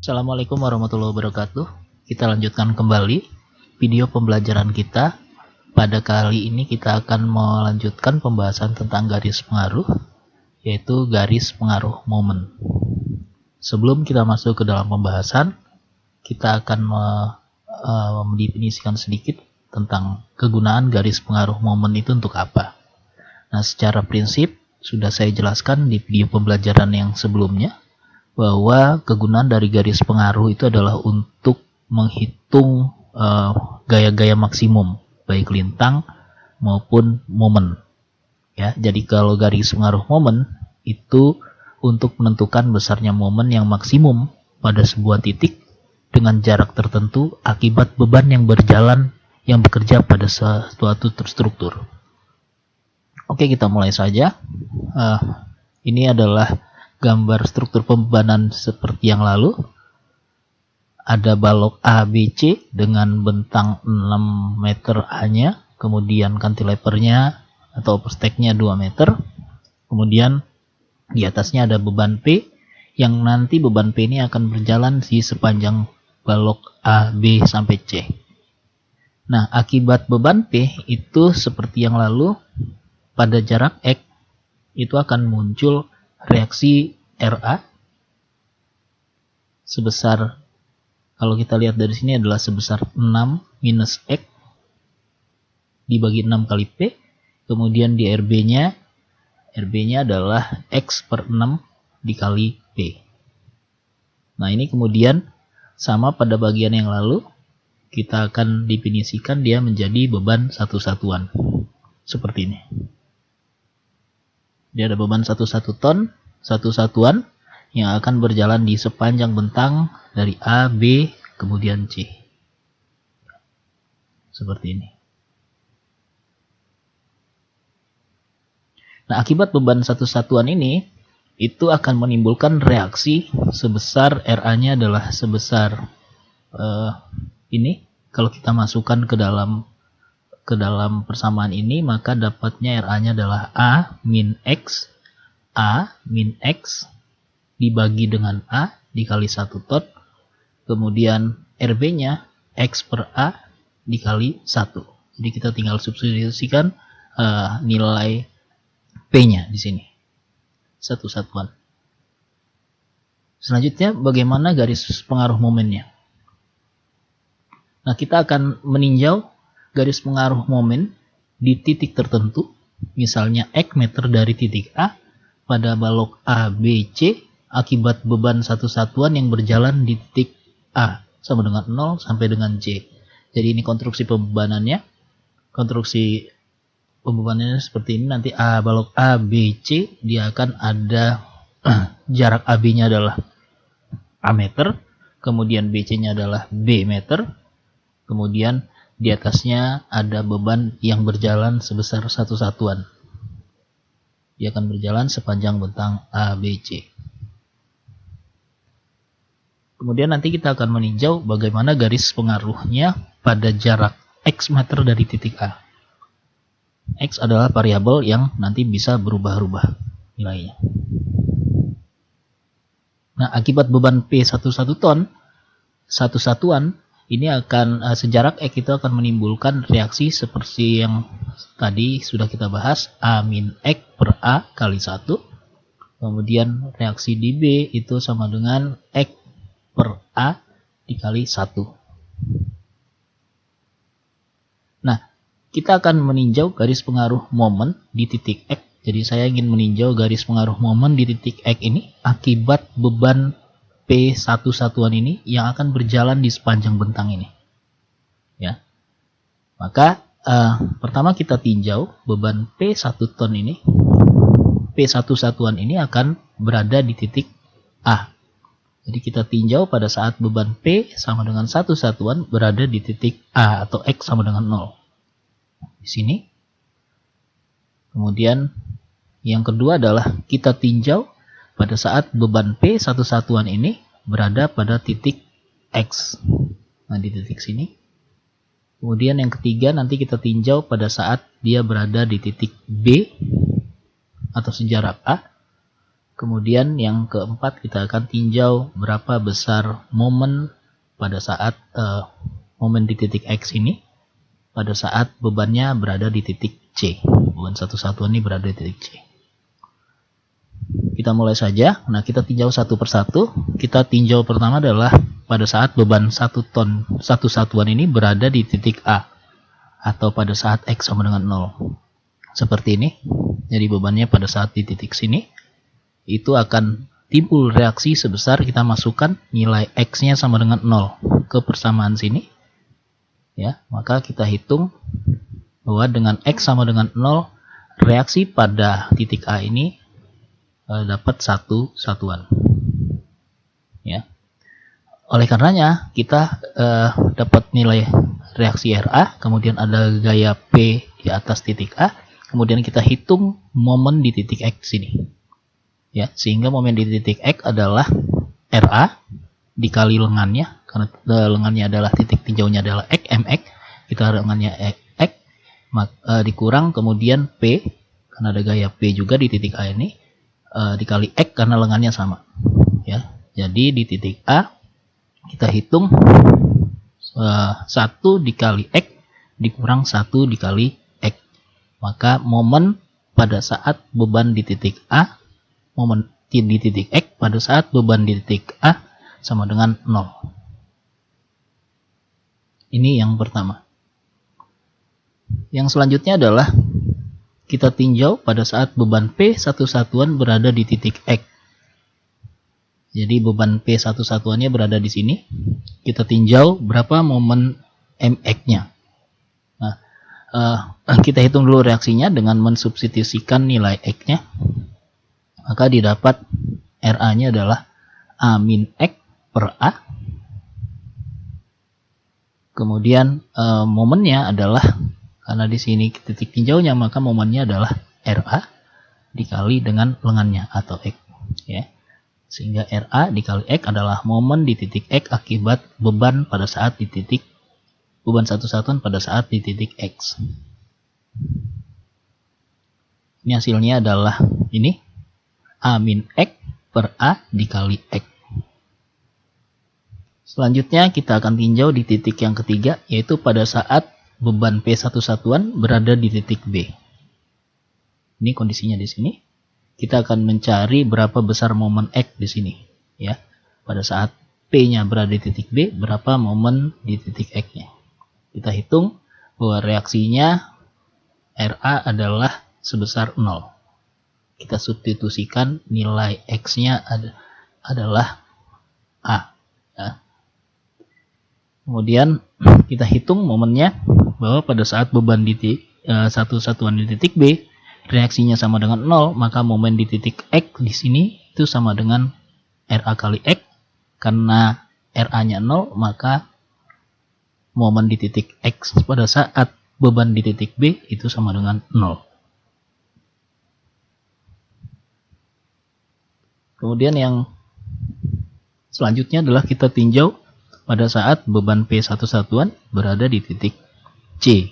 Assalamualaikum warahmatullahi wabarakatuh. Kita lanjutkan kembali video pembelajaran kita. Pada kali ini kita akan melanjutkan pembahasan tentang garis pengaruh, yaitu garis pengaruh momen. Sebelum kita masuk ke dalam pembahasan, kita akan mendefinisikan sedikit tentang kegunaan garis pengaruh momen itu untuk apa. Nah, secara prinsip sudah saya jelaskan di video pembelajaran yang sebelumnya, bahwa kegunaan dari garis pengaruh itu adalah untuk menghitung gaya-gaya maksimum, baik lintang maupun momen. Ya, jadi kalau garis pengaruh momen itu untuk menentukan besarnya momen yang maksimum pada sebuah titik dengan jarak tertentu akibat beban yang berjalan yang bekerja pada suatu terstruktur. Oke, kita mulai saja. Ini adalah gambar struktur pembebanan seperti yang lalu. Ada balok ABC dengan bentang 6 meter A-nya, kemudian cantilevernya atau overstack-nya 2 meter. Kemudian di atasnya ada beban P, yang nanti beban P ini akan berjalan di sepanjang balok A, B sampai C. Nah, akibat beban P itu seperti yang lalu, pada jarak X itu akan muncul reaksi RA sebesar, kalau kita lihat dari sini adalah sebesar 6 minus X dibagi 6 kali P. Kemudian di RB-nya adalah X per 6 dikali P. Nah, ini kemudian sama pada bagian yang lalu, kita akan definisikan dia menjadi beban satu satuan seperti ini. Dia ada beban 1 ton, satu satuan yang akan berjalan di sepanjang bentang dari A, B, kemudian C. Seperti ini. Nah, akibat beban satu satuan ini, itu akan menimbulkan reaksi sebesar RA-nya adalah sebesar ini. Kalau kita masukkan ke dalam persamaan ini, maka dapatnya RA-nya adalah A min X dibagi dengan A dikali 1 ton, kemudian RB-nya X per A dikali 1. Jadi kita tinggal substitusikan nilai P-nya di sini. Satu satuan. Selanjutnya, bagaimana garis pengaruh momennya? Nah, kita akan meninjau garis pengaruh momen di titik tertentu, misalnya X meter dari titik A pada balok ABC akibat beban satu satuan yang berjalan di titik A sama dengan 0 sampai dengan C. Jadi ini konstruksi pembebanannya. Konstruksi pembebanannya seperti ini. Nanti balok ABC dia akan ada jarak AB-nya adalah A meter, kemudian BC-nya adalah B meter, kemudian di atasnya ada beban yang berjalan sebesar satu satuan. Dia akan berjalan sepanjang bentang ABC. Kemudian nanti kita akan meninjau bagaimana garis pengaruhnya pada jarak X meter dari titik A. X adalah variabel yang nanti bisa berubah-ubah nilainya. Nah, akibat beban P 1 ton, satu satuan, ini akan sejarak X itu akan menimbulkan reaksi seperti yang tadi sudah kita bahas, A min X per A kali 1. Kemudian reaksi di B itu sama dengan X per A dikali 1. Nah, kita akan meninjau garis pengaruh momen di titik X. Jadi saya ingin meninjau garis pengaruh momen di titik X ini akibat beban P satu satuan ini yang akan berjalan di sepanjang bentang ini. Ya. Maka pertama kita tinjau beban P 1 ton ini. P satu satuan ini akan berada di titik A. Jadi kita tinjau pada saat beban P sama dengan satu satuan berada di titik A atau X sama dengan 0. Di sini. Kemudian yang kedua adalah kita tinjau pada saat beban P satu satuan ini berada pada titik X. Nah, di titik sini. Kemudian yang ketiga nanti kita tinjau pada saat dia berada di titik B atau sejarak A. Kemudian yang keempat, kita akan tinjau berapa besar momen pada saat momen di titik X ini pada saat bebannya berada di titik C. Beban satu satuan ini berada di titik C. Kita mulai saja. Nah, kita tinjau satu persatu. Kita tinjau pertama adalah pada saat beban 1 ton satu satuan ini berada di titik A, atau pada saat X sama dengan 0. Seperti ini. Jadi bebannya pada saat di titik sini, itu akan timbul reaksi sebesar kita masukkan nilai X-nya sama dengan 0 ke persamaan sini. Ya, maka kita hitung bahwa dengan X sama dengan 0, reaksi pada titik A ini dapat 1 satuan. Ya. Oleh karenanya, kita dapat nilai reaksi Ra, kemudian ada gaya P di atas titik A, kemudian kita hitung momen di titik X ini. Ya, sehingga momen di titik X adalah Ra dikali lengannya, karena lengannya adalah titik tinjaunya adalah X, mx, kita lengannya X, dikurang kemudian P, karena ada gaya P juga di titik A ini, dikali X karena lengannya sama. Ya, jadi di titik A kita hitung 1 dikali X dikurang 1 dikali X, maka momen pada saat beban di titik A, momen di titik X pada saat beban di titik A sama dengan 0. Ini yang pertama. Yang selanjutnya adalah kita tinjau pada saat beban P satu satuan berada di titik X. Jadi beban P satu satuannya berada di sini. Kita tinjau berapa momen mx-nya. Nah, kita hitung dulu reaksinya dengan mensubstitusikan nilai X-nya. Maka didapat Ra-nya adalah A min X per A. Kemudian momennya adalah, karena di sini titik tinjaunya, maka momennya adalah Ra dikali dengan lengannya atau X. Ya. Sehingga Ra dikali X adalah momen di titik X akibat beban pada saat di titik beban satu satuan pada saat di titik X. Ini hasilnya adalah ini. A min X per A dikali X. Selanjutnya kita akan tinjau di titik yang ketiga, yaitu pada saat beban P satu satuan berada di titik B. Ini kondisinya di sini. Kita akan mencari berapa besar momen X di sini. Ya, pada saat P-nya berada di titik B, berapa momen di titik X-nya. Kita hitung bahwa reaksinya Ra adalah sebesar 0. Kita substitusikan nilai X-nya adalah A. Ya. Kemudian kita hitung momennya bahwa pada saat beban di satu satuan di titik B, reaksinya sama dengan 0, maka momen di titik X di sini itu sama dengan Ra kali X. Karena Ra-nya 0, maka momen di titik X pada saat beban di titik B itu sama dengan 0. Kemudian yang selanjutnya adalah kita tinjau pada saat beban P satu satuan berada di titik C,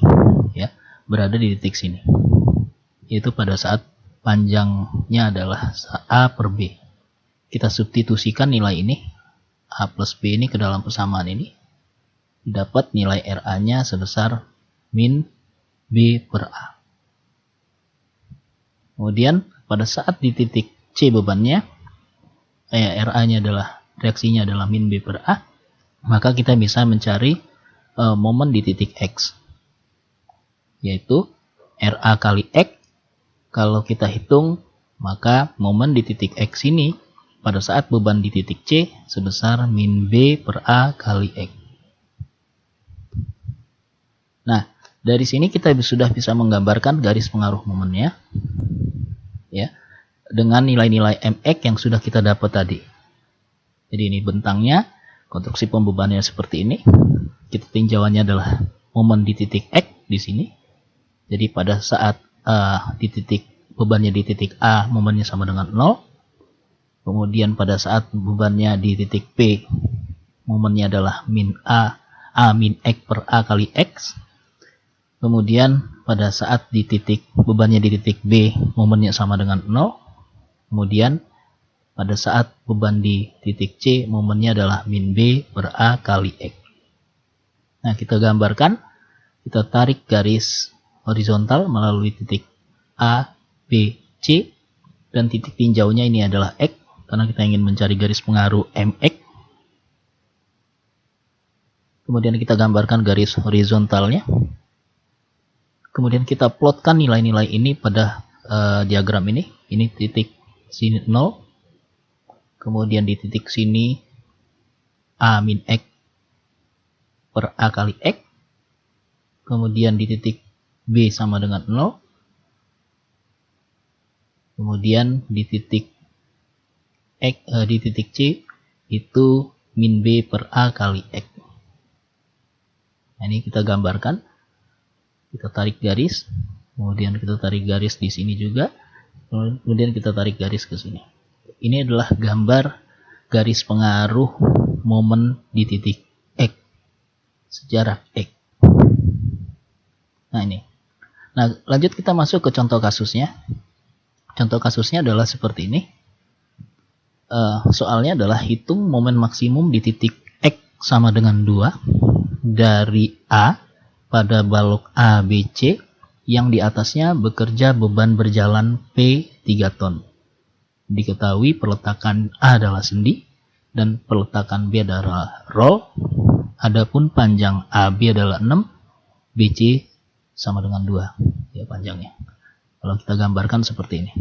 ya, berada di titik sini. Yaitu pada saat panjangnya adalah A per B. Kita substitusikan nilai ini, A plus B ini ke dalam persamaan ini. Dapat nilai Ra-nya sebesar min B per A. Kemudian pada saat di titik C bebannya, Ra-nya adalah, reaksinya adalah min B per A, maka kita bisa mencari momen di titik X, yaitu Ra kali X. Kalau kita hitung, maka momen di titik X ini pada saat beban di titik C sebesar min B per A kali X. Nah, dari sini kita sudah bisa menggambarkan garis pengaruh momennya, ya, dengan nilai-nilai mx yang sudah kita dapat tadi. Jadi ini bentangnya, konstruksi pembebannya seperti ini. Kita tinjauannya adalah momen di titik X di sini. Jadi pada saat di titik bebannya di titik A, momennya sama dengan 0. Kemudian pada saat bebannya di titik P, momennya adalah min A min X per A kali X. Kemudian pada saat di titik bebannya di titik B, momennya sama dengan 0. Kemudian pada saat beban di titik C momennya adalah min B per A kali X. Nah, kita gambarkan, kita tarik garis horizontal melalui titik A, B, C, dan titik tinjaunya ini adalah X, karena kita ingin mencari garis pengaruh MX. Kemudian kita gambarkan garis horizontalnya. Kemudian kita plotkan nilai-nilai ini pada diagram ini. Ini titik sini 0. Kemudian di titik sini A min X per A kali X. Kemudian di titik B sama dengan 0. Kemudian di titik di titik C itu min B per A kali X. Nah, ini kita gambarkan. Kita tarik garis. Kemudian kita tarik garis di sini juga. Kemudian kita tarik garis ke sini. Ini adalah gambar garis pengaruh momen di titik X sejarah X. Nah, ini. Nah, lanjut kita masuk ke contoh kasusnya. Contoh kasusnya adalah seperti ini. Soalnya adalah hitung momen maksimum di titik X sama dengan 2 dari A pada balok ABC yang di atasnya bekerja beban berjalan P 3 ton. Diketahui peletakan A adalah sendi dan peletakan B adalah roll. Adapun panjang AB adalah 6, BC sama dengan 2 ya panjangnya. Kalau kita gambarkan seperti ini.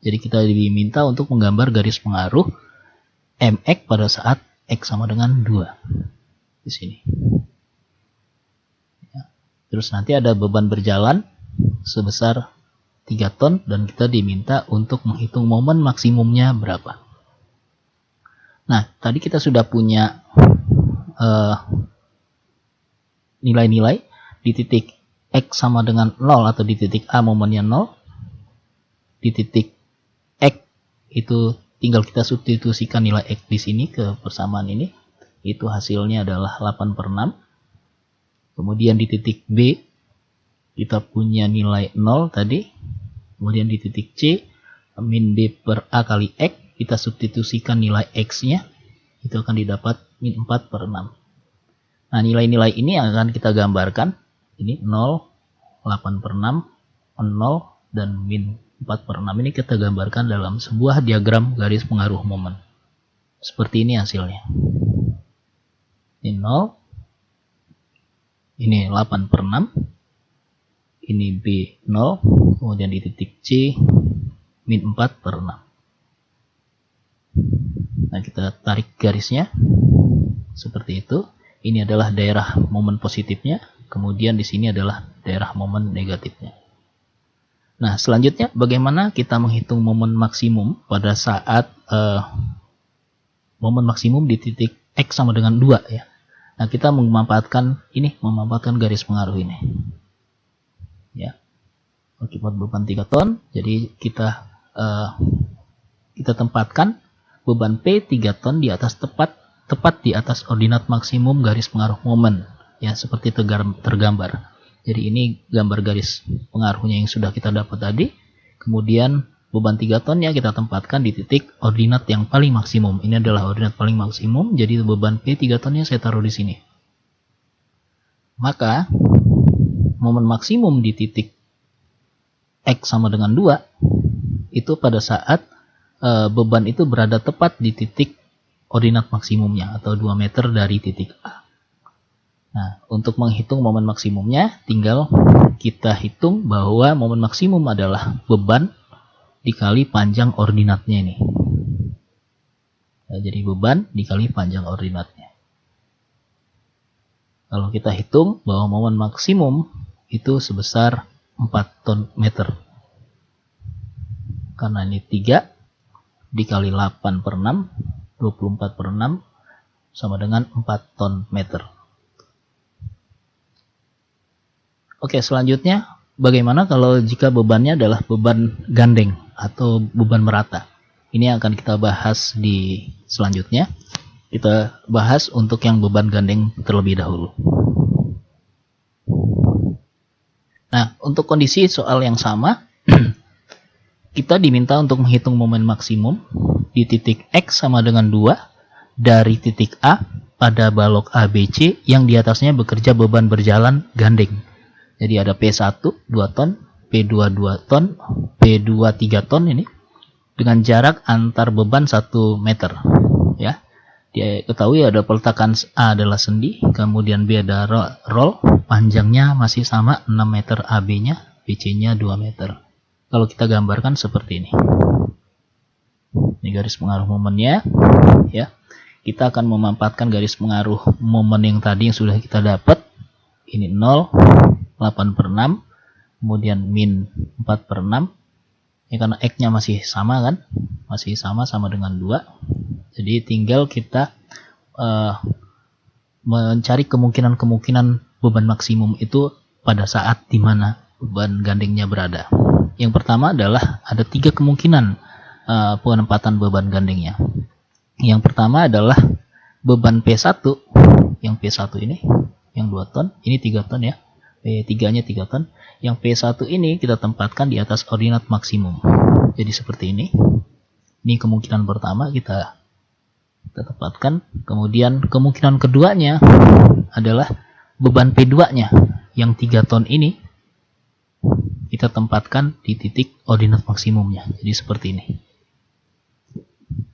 Jadi kita diminta untuk menggambar garis pengaruh MX pada saat X sama dengan 2 di sini. Ya. Terus nanti ada beban berjalan sebesar 3 ton dan kita diminta untuk menghitung momen maksimumnya berapa. Nah, tadi kita sudah punya nilai-nilai di titik X sama dengan 0 atau di titik A momennya 0. Di titik X itu tinggal kita substitusikan nilai X di sini ke persamaan ini. Itu hasilnya adalah 8/6. Kemudian di titik B kita punya nilai 0 tadi. Kemudian di titik C min B per A kali X, kita substitusikan nilai X-nya, itu akan didapat min 4/6. Nah, nilai-nilai ini akan kita gambarkan. Ini 0, 8/6, 0, dan min 4/6 ini kita gambarkan dalam sebuah diagram garis pengaruh momen. Seperti ini hasilnya. Ini 0, ini 8/6, ini B 0, kemudian di titik C min 4/6. Nah, kita tarik garisnya seperti itu. Ini adalah daerah momen positifnya, kemudian di sini adalah daerah momen negatifnya. Nah, selanjutnya bagaimana kita menghitung momen maksimum pada saat momen maksimum di titik X sama dengan 2 ya. Nah, kita memanfaatkan garis pengaruh ini. Ya. Akibat beban 3 ton, jadi kita tempatkan beban P 3 ton di atas tepat di atas ordinat maksimum garis pengaruh momen ya, seperti tergambar. Jadi ini gambar garis pengaruhnya yang sudah kita dapat tadi. Kemudian beban 3 ton ya kita tempatkan di titik ordinat yang paling maksimum. Ini adalah ordinat paling maksimum, jadi beban P 3 tonnya saya taruh di sini. Maka momen maksimum di titik X sama dengan 2 itu pada saat beban itu berada tepat di titik ordinat maksimumnya atau 2 meter dari titik A. Nah, untuk menghitung momen maksimumnya tinggal kita hitung bahwa momen maksimum adalah beban dikali panjang ordinatnya ini. Nah, jadi beban dikali panjang ordinatnya. Kalau kita hitung bahwa momen maksimum itu sebesar 4 ton meter. Karena ini 3 dikali 8/6, 24/6 sama dengan 4 ton meter. Oke, selanjutnya bagaimana kalau jika bebannya adalah beban gandeng atau beban merata? Ini yang akan kita bahas di selanjutnya. Kita bahas untuk yang beban gandeng terlebih dahulu. Nah, untuk kondisi soal yang sama, kita diminta untuk menghitung momen maksimum di titik X sama dengan 2 dari titik A pada balok ABC yang di atasnya bekerja beban berjalan gandeng. Jadi ada P1 2 ton, P2 2 ton, P2 3 ton ini dengan jarak antar beban 1 meter. Ya. Diketahui ada peletakan A adalah sendi, kemudian B ada roll, panjangnya masih sama 6 meter AB-nya, BC-nya 2 meter. Kalau kita gambarkan seperti ini. Ini garis pengaruh momennya, ya. Kita akan memampatkan garis pengaruh momen yang tadi yang sudah kita dapat. Ini 0, 8/6, kemudian min 4/6. Ya, karena X-nya masih sama kan? Masih sama dengan 2. Jadi tinggal kita mencari kemungkinan beban maksimum itu pada saat dimana beban gandengnya berada. Yang pertama adalah ada 3 kemungkinan penempatan beban gandengnya. Yang pertama adalah beban P1, yang P1 ini, yang 2 ton, ini 3 ton ya, P3-nya 3 ton. Yang P1 ini kita tempatkan di atas ordinat maksimum. Jadi seperti ini. Ini kemungkinan pertama kita tempatkan. Kemudian kemungkinan keduanya adalah beban P2-nya, yang 3 ton ini kita tempatkan di titik ordinat maksimumnya. Jadi seperti ini.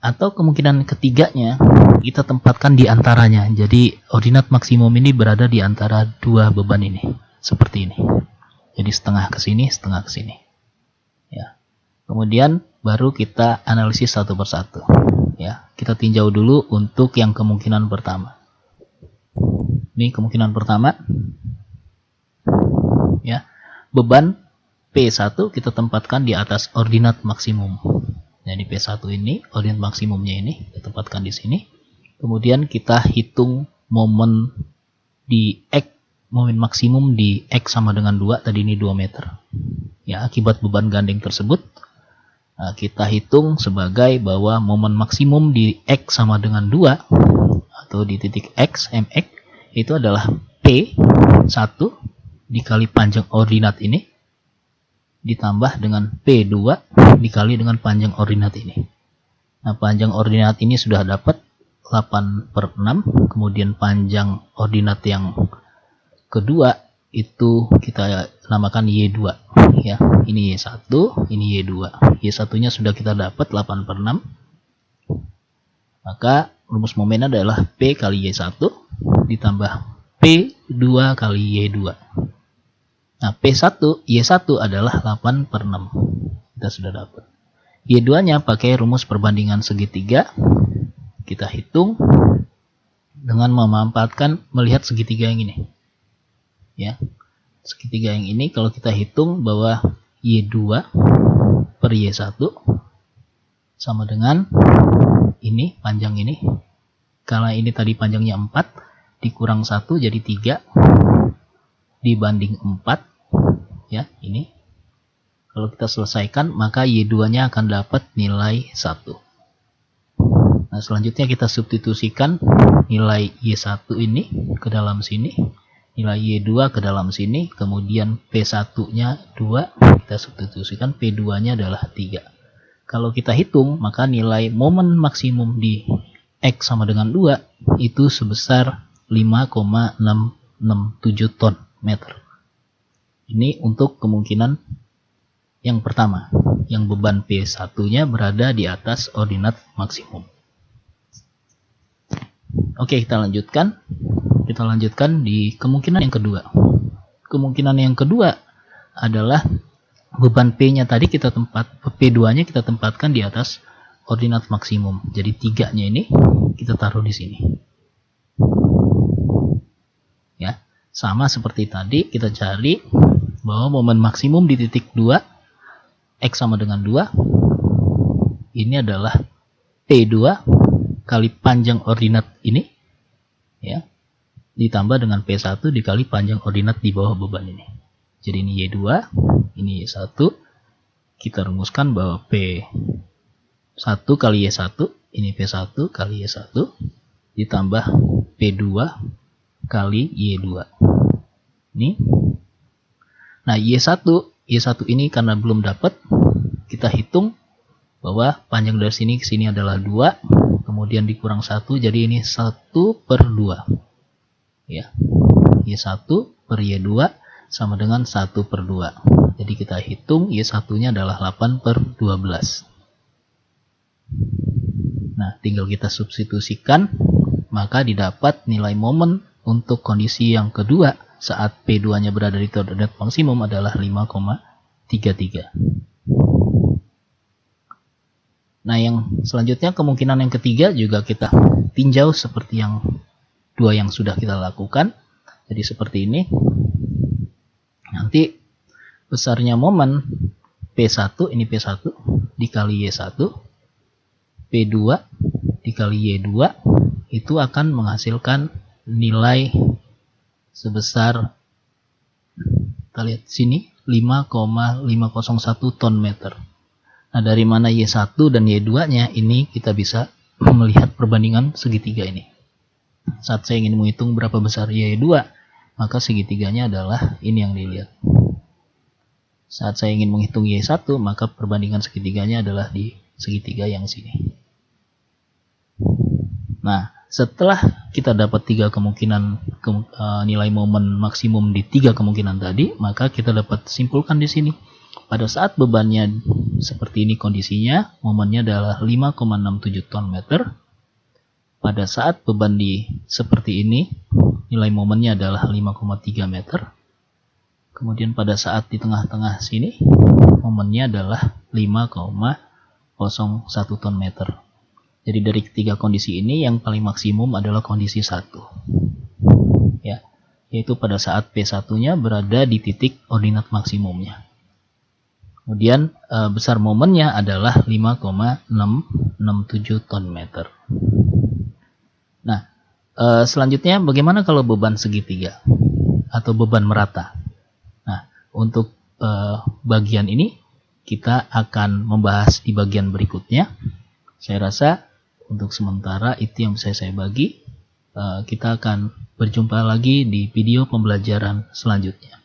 Atau kemungkinan ketiganya kita tempatkan di antaranya. Jadi ordinat maksimum ini berada di antara 2 beban ini. Seperti ini. Jadi setengah ke sini, setengah ke sini. Ya. Kemudian baru kita analisis satu persatu. Ya, kita tinjau dulu untuk yang kemungkinan pertama. Ini kemungkinan pertama. Ya. Beban P1 kita tempatkan di atas ordinat maksimum. Jadi P1 ini, ordinat maksimumnya ini kita tempatkan di sini. Kemudian kita hitung momen di X, momen maksimum di X sama dengan 2, tadi ini 2 meter. Ya, akibat beban gandeng tersebut, kita hitung sebagai bahwa momen maksimum di X sama dengan 2, atau di titik X, MX, itu adalah P1 dikali panjang ordinat ini, ditambah dengan P2 dikali dengan panjang ordinat ini. Nah, panjang ordinat ini sudah dapat 8/6, kemudian panjang ordinat yang kedua itu kita namakan Y2 ya. Ini Y1, ini Y2. Y1-nya sudah kita dapat 8/6. Maka rumus momen adalah P kali Y1 ditambah P2 kali Y2. Nah, P1, Y1 adalah 8/6. Kita sudah dapat. Y2-nya pakai rumus perbandingan segitiga. Kita hitung dengan memampatkan melihat segitiga yang ini. Ya. Segitiga yang ini kalau kita hitung bahwa Y2 per Y1 sama dengan ini, panjang ini. Karena ini tadi panjangnya 4, dikurang 1 jadi 3 dibanding 4. Ya, ini. Kalau kita selesaikan, maka Y2-nya akan dapat nilai 1. Nah, selanjutnya kita substitusikan nilai Y1 ini ke dalam sini, nilai Y2 ke dalam sini, kemudian P1-nya 2, kita substitusikan, P2-nya adalah 3. Kalau kita hitung, maka nilai momen maksimum di X sama dengan 2 itu sebesar 5,667 ton meter. Ini untuk kemungkinan yang pertama, yang beban P1-nya berada di atas ordinat maksimum. Oke, kita lanjutkan. Kita lanjutkan di kemungkinan yang kedua. Kemungkinan yang kedua adalah beban P-nya tadi P2-nya kita tempatkan di atas ordinat maksimum. Jadi 3-nya ini kita taruh di sini. Ya, sama seperti tadi kita cari bahwa momen maksimum di titik 2 X sama dengan 2 ini adalah P2 kali panjang ordinat ini ya, ditambah dengan P1 dikali panjang ordinat di bawah beban ini. Jadi ini Y2, ini Y1. Kita rumuskan bahwa P1 kali Y1, ini P1 kali Y1 ditambah P2 kali Y2. Ini. Nah, Y1 ini karena belum dapat, kita hitung bahwa panjang dari sini ke sini adalah 2, kemudian dikurang 1, jadi ini 1/2. Ya. Y1 per Y2 sama dengan 1/2. Jadi kita hitung Y1-nya adalah 8/12. Nah, tinggal kita substitusikan, maka didapat nilai momen untuk kondisi yang kedua saat P2-nya berada di koordinat maksimum adalah 5,33. Nah, yang selanjutnya kemungkinan yang ketiga juga kita tinjau seperti yang dua yang sudah kita lakukan. Jadi seperti ini. Nanti besarnya momen P1, ini P1 dikali Y1, P2 dikali Y2 itu akan menghasilkan nilai sebesar, kita lihat sini, 5,501 ton meter. Nah, dari mana Y1 dan Y2-nya ini kita bisa melihat perbandingan segitiga ini. Saat saya ingin menghitung berapa besar Y2, maka segitiganya adalah ini yang dilihat. Saat saya ingin menghitung Y1, maka perbandingan segitiganya adalah di segitiga yang sini. Nah, setelah kita dapat 3 kemungkinan nilai momen maksimum di 3 kemungkinan tadi, maka kita dapat simpulkan di sini. Pada saat bebannya seperti ini kondisinya, momennya adalah 5,67 ton meter. Pada saat beban seperti ini, nilai momennya adalah 5,3 meter. Kemudian pada saat di tengah-tengah sini, momennya adalah 5,01 ton meter. Jadi dari ketiga kondisi ini, yang paling maksimum adalah kondisi 1. Ya, yaitu pada saat P1-nya berada di titik ordinat maksimumnya. Kemudian besar momennya adalah 5,667 ton meter. Nah, selanjutnya bagaimana kalau beban segitiga atau beban merata? Nah, untuk bagian ini kita akan membahas di bagian berikutnya. Saya rasa untuk sementara itu yang bisa saya bagi. Kita akan berjumpa lagi di video pembelajaran selanjutnya.